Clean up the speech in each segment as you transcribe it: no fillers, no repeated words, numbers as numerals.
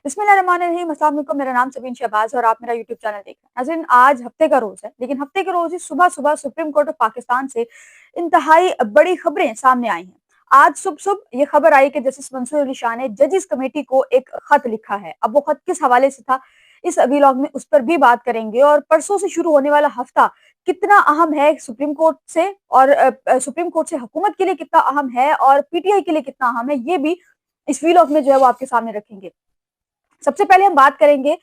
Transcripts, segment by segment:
बिस्मिल्लाहिर्रहमानिर्रहीम, अस्सलाम वालेकुम। मेरा नाम सबीन शहबाज और आप मेरा यूट्यूब चैनल देख रहे हैं। नाज़रीन, आज हफ्ते का रोज है, लेकिन हफ्ते के रोज ही सुबह सुबह सुप्रीम कोर्ट ऑफ पाकिस्तान से इंतहाई बड़ी खबरें सामने आई हैं। आज सुबह सुबह ये खबर आई कि जस्टिस मंसूर अली शाह ने जजिस कमेटी को एक खत लिखा है। अब वो खत किस हवाले से था, इस व्लॉग में उस पर भी बात करेंगे। और परसों से शुरू होने वाला हफ्ता कितना अहम है सुप्रीम कोर्ट से, और सुप्रीम कोर्ट से हुकूमत के लिए कितना अहम है और पीटीआई के लिए कितना अहम है, ये भी इस व्लॉग में जो है वो आपके सामने रखेंगे। सबसे पहले हम बात करेंगे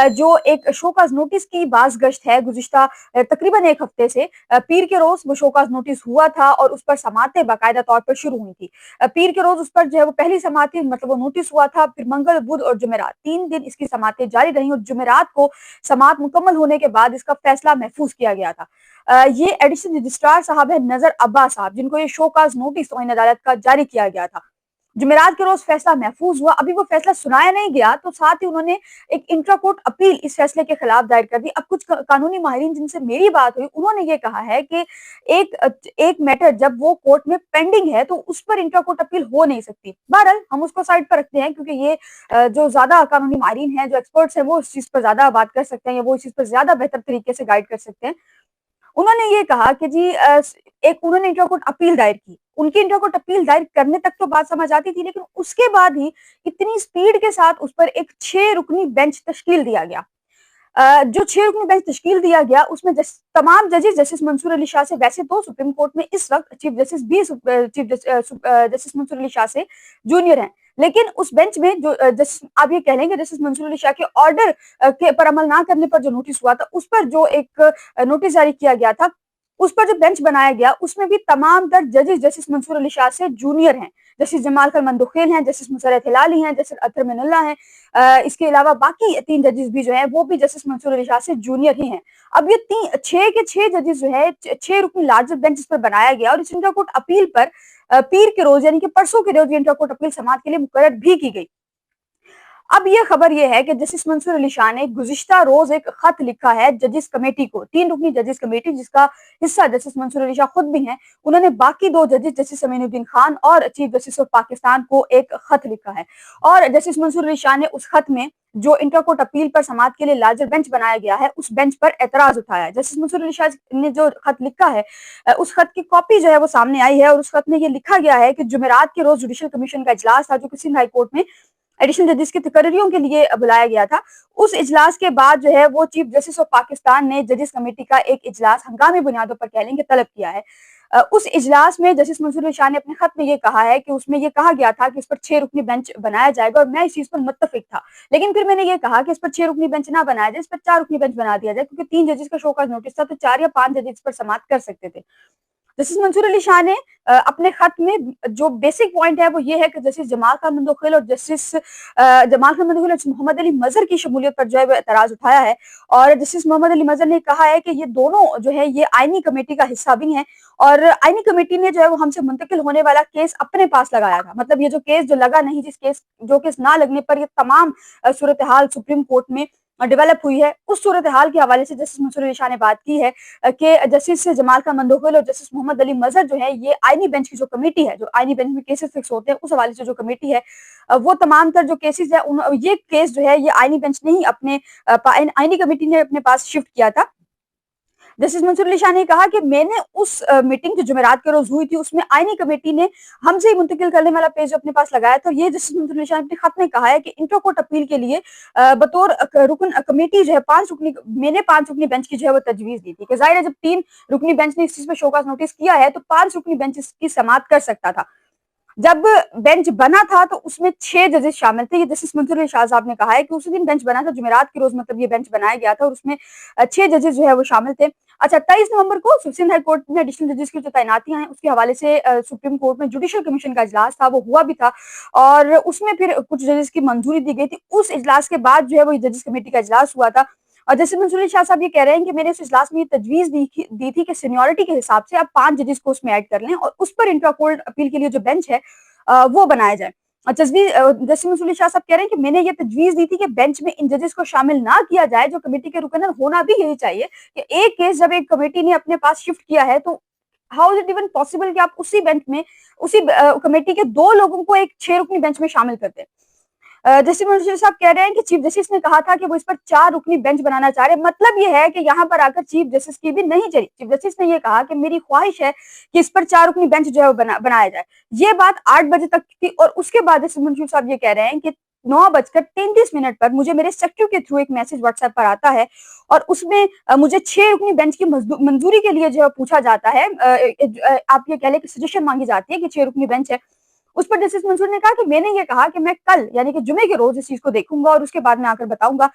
जो एक शोकाज नोटिस की बाज़गश्त है गुज़िश्ता तकरीबन एक हफ्ते से। पीर के रोज वो शोकाज नोटिस हुआ था और उस पर समातें बाकायदा तौर पर शुरू हुई थी। पीर के रोज उस पर जो है वो पहली समात थी, मतलब वो नोटिस हुआ था। फिर मंगल, बुध और जुमेरात 3 दिन इसकी समातें जारी रही और जुमेरात को समात मुकम्मल होने के बाद इसका फैसला महफूज किया गया था। ये एडिशनल रजिस्ट्रार साहब है नजर अब्बास साहब, जिनको ये शोकाज नोटिस तौहीन अदालत का जारी किया गया था। जुमेरात के रोज फैसला महफूज हुआ। अभी वो फैसला सुनाया नहीं गया तो साथ ही उन्होंने एक इंट्रा कोर्ट अपील इस फैसले के खिलाफ दायर कर दी। अब कुछ कानूनी माहिरीन जिनसे मेरी बात हुई, उन्होंने ये कहा है कि एक एक मैटर जब वो कोर्ट में पेंडिंग है तो उस पर इंट्रा कोर्ट अपील हो नहीं सकती। बहरहाल हम उसको साइड पर रखते हैं, क्योंकि ये जो ज्यादा कानूनी माहिरीन हैं, जो एक्सपर्ट्स हैं, वो इस चीज पर ज्यादा बात कर सकते हैं या वो इस चीज पर ज्यादा बेहतर तरीके से गाइड कर सकते हैं। उन्होंने ये कहा कि जी एक उन्होंने इंट्रा कोर्ट अपील दायर की। उनकी इंट्रा कोर्ट अपील दायर करने तक तो बात समझ आती थी, लेकिन उसके बाद ही इतनी स्पीड के साथ उस पर एक 6 रुकनी बेंच तश्कील दिया गया। जो 6 रुकनी बेंच तश्कील दिया गया उसमें तमाम जजेस जस्टिस मंसूर अली शाह से, वैसे तो सुप्रीम कोर्ट में इस वक्त चीफ जस्टिस भी चीफ जस्टिस मंसूर अली शाह से जूनियर हैं, लेकिन उस बेंच में जो जस्टिस आप ये कह लेंगे जस्टिस मंसूर अली शाह के ऑर्डर के पर अमल ना करने पर जो नोटिस हुआ था, उस पर जो एक नोटिस जारी किया गया था, उस पर जो बेंच बनाया गया उसमें भी तमाम तर जजेस जस्टिस मंसूर अली शाह से जूनियर हैं। जस्टिस जमाल खल मंदुखेल हैं, जस्टिस मुसर्रत हिलाली हैं, जस्टिस अतर मिनल्ला हैं। इसके अलावा बाकी 3 जजेस भी जो हैं वो भी जस्टिस मंसूर अली शाह से जूनियर ही हैं। अब ये 6 के 6 जजेस जो है 6 रुकनी लार्जर बेंच इस पर बनाया गया और इस इंटर कोर्ट अपील पर पीर के रोज यानी कि परसों के रोज इंटर कोर्ट अपील समात के लिए मुकर्रर भी की गई। अब ये खबर ये है कि जस्टिस मंसूर अली शाह ने गुज़िश्ता रोज एक खत लिखा है जजिस कमेटी को, 3 रुकनी जजिस कमेटी जिसका हिस्सा जस्टिस मंसूर अली शाह खुद भी हैं। उन्होंने बाकी 2 जजिस जस्टिस अमीनुद्दीन खान और चीफ जस्टिस ऑफ पाकिस्तान को एक खत लिखा है और जस्टिस मंसूर अली शाह ने उस खत में जो इंटर कोर्ट अपील पर समात के लिए लार्जर बेंच बनाया गया है उस बेंच पर एतराज उठाया है। जस्टिस मंसूर अली शाह ने जो खत लिखा है उस खत की कॉपी जो है वो सामने आई है और उस खत में ये लिखा गया है कि जुमेरात के रोज जुडिशल कमीशन का इजलास था जो कि सिंध हाई कोर्ट में एडिशनल जजेस की तकर्रियों के लिए बुलाया गया था। उस इजलास के बाद जो है वो चीफ जस्टिस ऑफ पाकिस्तान ने जजेस कमेटी का एक इजलास हंगामी बुनियादों पर कह लेंगे तलब किया है। उस इजलास में जस्टिस मंसूर अली शाह ने अपने खत में ये कहा है कि उसमें ये कहा गया था कि इस पर 6 रुकनी बेंच बनाया जाएगा और मैं इस चीज पर मुत्तफिक था, लेकिन फिर मैंने ये कहा कि इस पर 6 रुकनी बेंच ना बनाया जाए, इस पर 4 रुकनी बेंच बना दिया जाए, क्योंकि 3 जजेस का शोकाज नोटिस था तो 4 या 5 जजेस पर समात कर सकते थे। जस्टिस मंसूर अली शाह ने अपने खत में जो बेसिक पॉइंट है वो ये है कि जस्टिस जमाल खान मंदोखेल और जस्टिस जमाल खान मंदोखेल और मोहम्मद अली मजहर की शमूलियत पर जो है वो एतराज उठाया है और जस्टिस मोहम्मद अली मजहर ने कहा है कि ये दोनों जो है ये आईनी कमेटी का हिस्सा भी हैं और आईनी कमेटी ने जो है वो हमसे मुंतकिल होने वाला केस अपने पास लगाया था। मतलब ये जो केस जो लगा नहीं, जो केस ना लगने पर ये तमाम सूरत हाल सुप्रीम कोर्ट में डेवलप हुई है, उस सूरत हाल के हवाले से जस्टिस मंसूर अली शाह ने बात की है कि जस्टिस जमाल खान मंदोखेल और जस्टिस मोहम्मद अली मजहर जो है ये आईनी बेंच की जो कमेटी है, जो आईनी बेंच में केसेस फिक्स होते हैं उस हवाले से जो कमेटी है वो तमाम तर जो केसेस है ये केस जो है ये आईनी बेंच ने ही अपने आईनी कमेटी ने अपने पास शिफ्ट किया था। जस्टिस मंसूर अली शाह ने कहा कि मैंने उस मीटिंग जो जुमेरात के रोज हुई थी उसमें आईनी कमेटी ने हमसे ही मुंतकिल करने वाला पेज अपने पास लगाया था। ये जस्टिस मंसूर अली शाह ने अपने खत में कहा है कि इंटर कोर्ट अपील के लिए बतौर रुकन कमेटी जो है 5 रुकनी मैंने 5 रुकनी बेंच की जो है वो तजवीज दी थी कि जाहिर है जब 3 रुकनी बेंच ने इस चीज पर शोकाज नोटिस किया है तो 5 रुकनी बेंच इसकी समात कर सकता था। जब बेंच बना था तो उसमें 6 जजेस शामिल थे। ये जस्टिस मंसूर अली शाह साहब ने कहा है कि उसी दिन बेंच बना था, जुमेरात के रोज मतलब ये बेंच बनाया गया था और उसमें 6 जजेस जो है वो शामिल थे। अच्छा, 23 नवंबर को सिंध हाई कोर्ट में एडिशनल जजेस की जो तैनातियां हैं उसके हवाले से सुप्रीम कोर्ट में जुडिशल कमीशन का इजलास था, वो हुआ भी था और उसमें फिर कुछ जजेस की मंजूरी दी गई थी। उस इजलास के बाद जो है वो जजेस कमेटी का इजलास हुआ था और जस्टिस मंसूर अली शाह साहब ये कह रहे हैं कि मैंने उस इजलास में ये तजवीज दी थी कि सीनियरिटी के हिसाब से आप 5 जजेस को उसमें ऐड कर लें और उस पर इंट्रा कोर्ट अपील के लिए जो बेंच है वो बनाया जाए। जस्टिस मंसूर अली शाह साहब कह रहे हैं कि मैंने ये तजवीज दी थी कि बेंच में इन जजेस को शामिल ना किया जाए, जो कमेटी के रुकन होना भी यही चाहिए कि एक केस जब एक कमेटी ने अपने पास शिफ्ट किया है तो how is it even possible कि आप उसी बेंच में उसी कमेटी के 2 लोगों को एक 6 रुकनी बेंच में शामिल करते हैं। जस्टिस मंसूरी साहब कह रहे हैं कि चीफ जस्टिस ने कहा था कि वो इस पर 4 रुकनी बेंच बनाना चाह रहे हैं। मतलब ये है कि यहाँ पर आकर चीफ जस्टिस की भी नहीं चली। चीफ जस्टिस ने ये कहा कि मेरी ख्वाहिश है कि इस पर 4 रुकनी बेंच जो है वो बनाया जाए। ये बात 8 बजे तक थी और उसके बाद जस्टिस मंसूरी साहब ये कह रहे हैं कि 9:33 पर मुझे मेरे सेक्रेटरी के थ्रू एक मैसेज व्हाट्सएप पर आता है और उसमें मुझे 6 रुकनी बेंच की मंजूरी के लिए जो है पूछा जाता है। आप ये कह लें कि सजेशन मांगी जाती है कि 6 रुकनी बेंच है। उस पर जस्टिस मंसूर ने कहा कि मैंने ये कहा कि मैं कल यानी कि जुमे के रोज इस चीज को देखूंगा और उसके बाद मैं आकर बताऊंगा।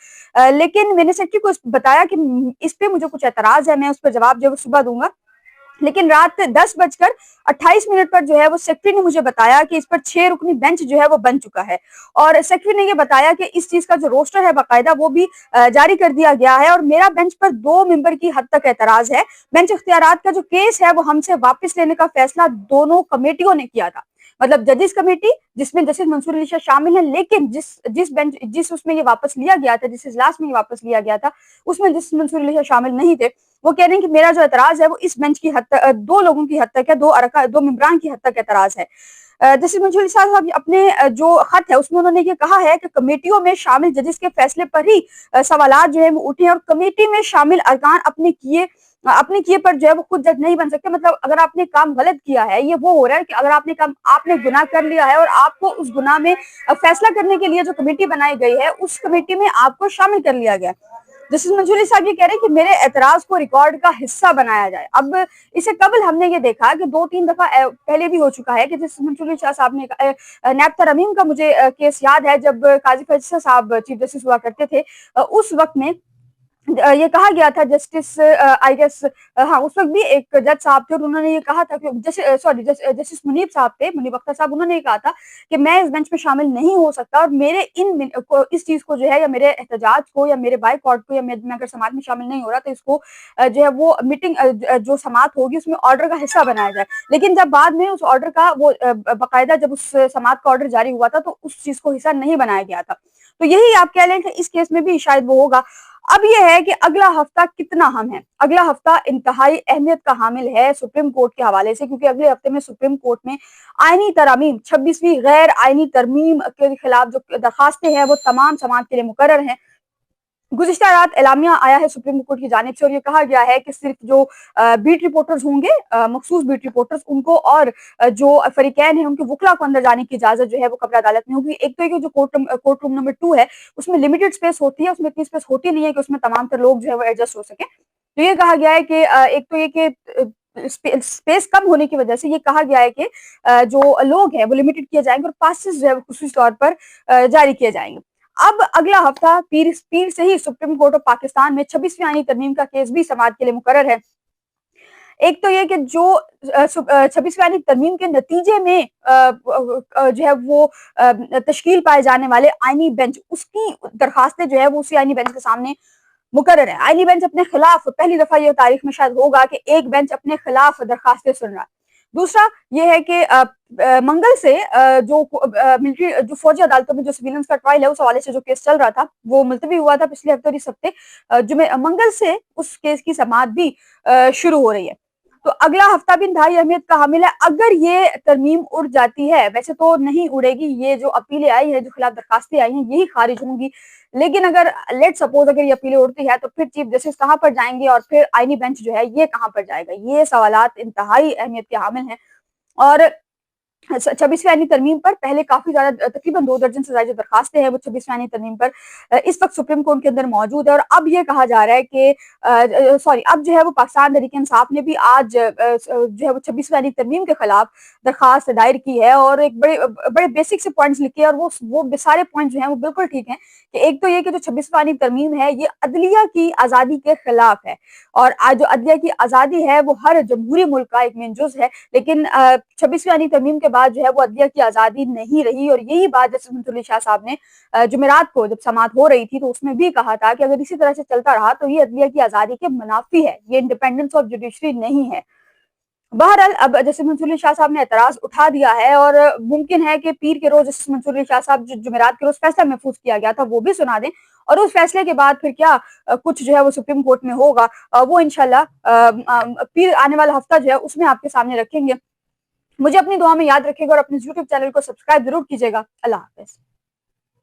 लेकिन मैंने सेक्रेटरी को बताया कि इस पे मुझे कुछ एतराज है, मैं उस पर जवाब जो है सुबह दूंगा। लेकिन रात 10:28 पर जो है वो सेक्रेटरी ने मुझे बताया कि इस पर 6 रुकनी बेंच जो है वो बन चुका है और सेक्रेटरी ने ये बताया कि इस चीज का जो रोस्टर है बाकायदा वो भी जारी कर दिया गया है और मेरा बेंच पर 2 मेंबर की हद तक एतराज है। बेंच इख्तियारात का जो केस है वो हमसे वापस लेने का फैसला दोनों कमेटियों ने किया था। मतलब जजिस कमेटी जिसमें जस्टिस मंसूर अली शाह शामिल हैं, लेकिन जिस उसमें ये वापस लिया गया था, जिस इजलास में ये वापस लिया गया था, उसमें जस्टिस मंसूर अली शाह शामिल नहीं थे। वो कह रहे हैं कि मेरा जो एतराज है वो इस बेंच की हद तक, 2 लोगों की हद तक है, 2 मेंबरान की हद तक एतराज है। जस्टिस मंसूर अली साहब अपने जो खत है उसमें उन्होंने ये कहा है कि कमेटियों में शामिल जजेस के फैसले पर ही सवालात जो है वो उठे और कमेटी में शामिल अरकान अपने किए पर जो है वो खुद जज नहीं बन सकते। मतलब अगर आपने काम गलत किया है, ये वो हो रहा है कि अगर आपने गुनाह कर लिया है और आपको उस गुनाह में फैसला करने के लिए जो कमेटी बनाई गई है उस कमेटी में आपको शामिल कर लिया गया। जस्टिस मंसूरी साहब ये कह रहे हैं कि मेरे एतराज को रिकॉर्ड का हिस्सा बनाया जाए। अब इससे कबल हमने ये देखा कि 2-3 दफा पहले भी हो चुका है कि जस्टिस मंसूरी शाह साहब ने नैब तरमीम का मुझे केस याद है जब काजी फैसला साहब चीफ जस्टिस हुआ करते थे। उस वक्त में ये कहा गया था जस्टिस आई गेस हाँ उस वक्त भी एक जज साहब थे और उन्होंने ये कहा था कि जस्टिस मुनीब साहब थे, मुनीब अख्तर साहब, उन्होंने ये कहा था कि मैं इस बेंच में शामिल नहीं हो सकता और मेरे इस चीज को जो है या मेरे एहतजाज को या मेरे बाइकआउट को या मैं अगर समात में शामिल नहीं हो रहा तो इसको जो है वो मीटिंग जो समात होगी उसमें ऑर्डर का हिस्सा बनाया जाए। लेकिन जब बाद में उस ऑर्डर का वो बाकायदा जब उस समात का ऑर्डर जारी हुआ था तो उस चीज को हिस्सा नहीं बनाया गया था। तो यही आप कह लें कि इस केस में भी शायद वो होगा। अब यह है कि अगला हफ्ता कितना अहम है। अगला हफ्ता इंतहाई अहमियत का हामिल है सुप्रीम कोर्ट के हवाले से, क्योंकि अगले हफ्ते में सुप्रीम कोर्ट में आईनी तरमीम 26वीं गैर आईनी तरमीम के खिलाफ जो दरखास्तें हैं वो तमाम समात के लिए मुकर्रर हैं। गुज़िश्ता रात एलामिया आया है सुप्रीम कोर्ट की जानिब से और ये कहा गया है कि सिर्फ जो बीट रिपोर्टर्स होंगे, मखसूस बीट रिपोर्टर्स, उनको और जो फरीकैन है उनके वकला को अंदर जाने की इजाजत जो है वो कब्र अदालत में होगी। एक तो ये जो कोर्ट रूम नंबर 2 है उसमें लिमिटेड स्पेस होती है, उसमें इतनी स्पेस होती नहीं है कि उसमें तमाम तर लोग जो है वो एडजस्ट हो सके। तो ये कहा गया है कि एक तो ये कि स्पेस कम होने की वजह से ये कहा गया है कि जो लोग हैं वो लिमिटेड किए जाएंगे और पासेस जो है वो खुसूसी तौर पर जारी किए जाएंगे। अब अगला हफ्ता पीर से ही सुप्रीम कोर्ट ऑफ पाकिस्तान में 26वीं आईनी तरमीम का केस भी समाअत के लिए मुकर्रर है। एक तो ये कि जो 26वीं आईनी तरमीम के नतीजे में जो है वो तश्कील पाए जाने वाले आईनी बेंच, उसकी दरखास्तें जो है वो उसी आईनी बेंच के सामने मुकर्रर है। आईनी बेंच अपने खिलाफ पहली दफा ये तारीख में शायद होगा कि एक बेंच अपने खिलाफ दरखास्तें सुन रहा है। दूसरा ये है कि मंगल से जो मिलिट्री जो फौजी अदालतों में जो सिविलियंस का ट्रायल है उस हवाले से जो केस चल रहा था वो मुलतवी हुआ था पिछले हफ्ते और इस हफ्ते मंगल से उस केस की समाअत भी शुरू हो रही है। तो अगला हफ्ता भी इंतहाई अहमियत का हामिल है। अगर ये तरमीम उड़ जाती है, वैसे तो नहीं उड़ेगी, ये जो अपीलें आई है, जो खिलाफ दरखास्तें आई हैं, यही खारिज होंगी। लेकिन अगर लेट सपोज अगर ये अपीलें उड़ती है तो फिर चीफ जस्टिस कहाँ पर जाएंगे और फिर आईनी बेंच जो है ये कहाँ पर जाएगा? ये सवालात इंतहाई अहमियत के हामिल हैं। और 26वीं आईनी तरमीम पर पहले काफी ज्यादा तकरीबन 2 दर्जन से ज्यादा जो दरखास्तें हैं वो 26वीं आईनी तरमीम पर इस वक्त सुप्रीम कोर्ट के अंदर मौजूद है। और अब ये कहा जा रहा है कि अब जो है वो पाकिस्तान तहरीक इंसाफ ने भी आज जो है वो 26वीं आईनी तरमीम के खिलाफ दरखास्त दायर की है और एक बड़े बड़े बेसिक से पॉइंट्स लिखे और वो सारे पॉइंट जो है वो बिल्कुल ठीक है। कि एक तो ये कि जो 26वीं आईनी तरमीम है ये अदलिया की आजादी के खिलाफ है और आज जो अदलिया की आजादी है वो हर जमहूरी मुल्क का एक मेन जुज है। लेकिन 26वीं आईनी तरमीम के बाद जो है वो अदलिया की आजादी नहीं रही और यही बात जस्टिस मंसूर अली शाह साहब ने जुमेरात को जब समाअत हो रही थी तो उसमें भी कहा था कि अगर इसी तरह से चलता रहा तो ये अदलिया की आजादी के मुनाफी है, ये इंडिपेंडेंस ऑफ जुडिशरी नहीं है। बहरहाल अब जस्टिस मंसूर अली शाह साहब ने एतराज उठा दिया है और मुमकिन है कि पीर के रोज जस्टिस मंसूर अली शाह साहब जो जुमेरात के रोज फैसला महफूज किया गया था वो भी सुना दें और उस फैसले के बाद फिर क्या कुछ जो है वो सुप्रीम कोर्ट में होगा वो इंशाल्लाह पीर आने वाला हफ्ता जो है उसमें आपके सामने रखेंगे। मुझे अपनी दुआ में याद रखिएगा और अपने यूट्यूब चैनल को सब्सक्राइब जरूर कीजिएगा। अल्लाह हाफिज।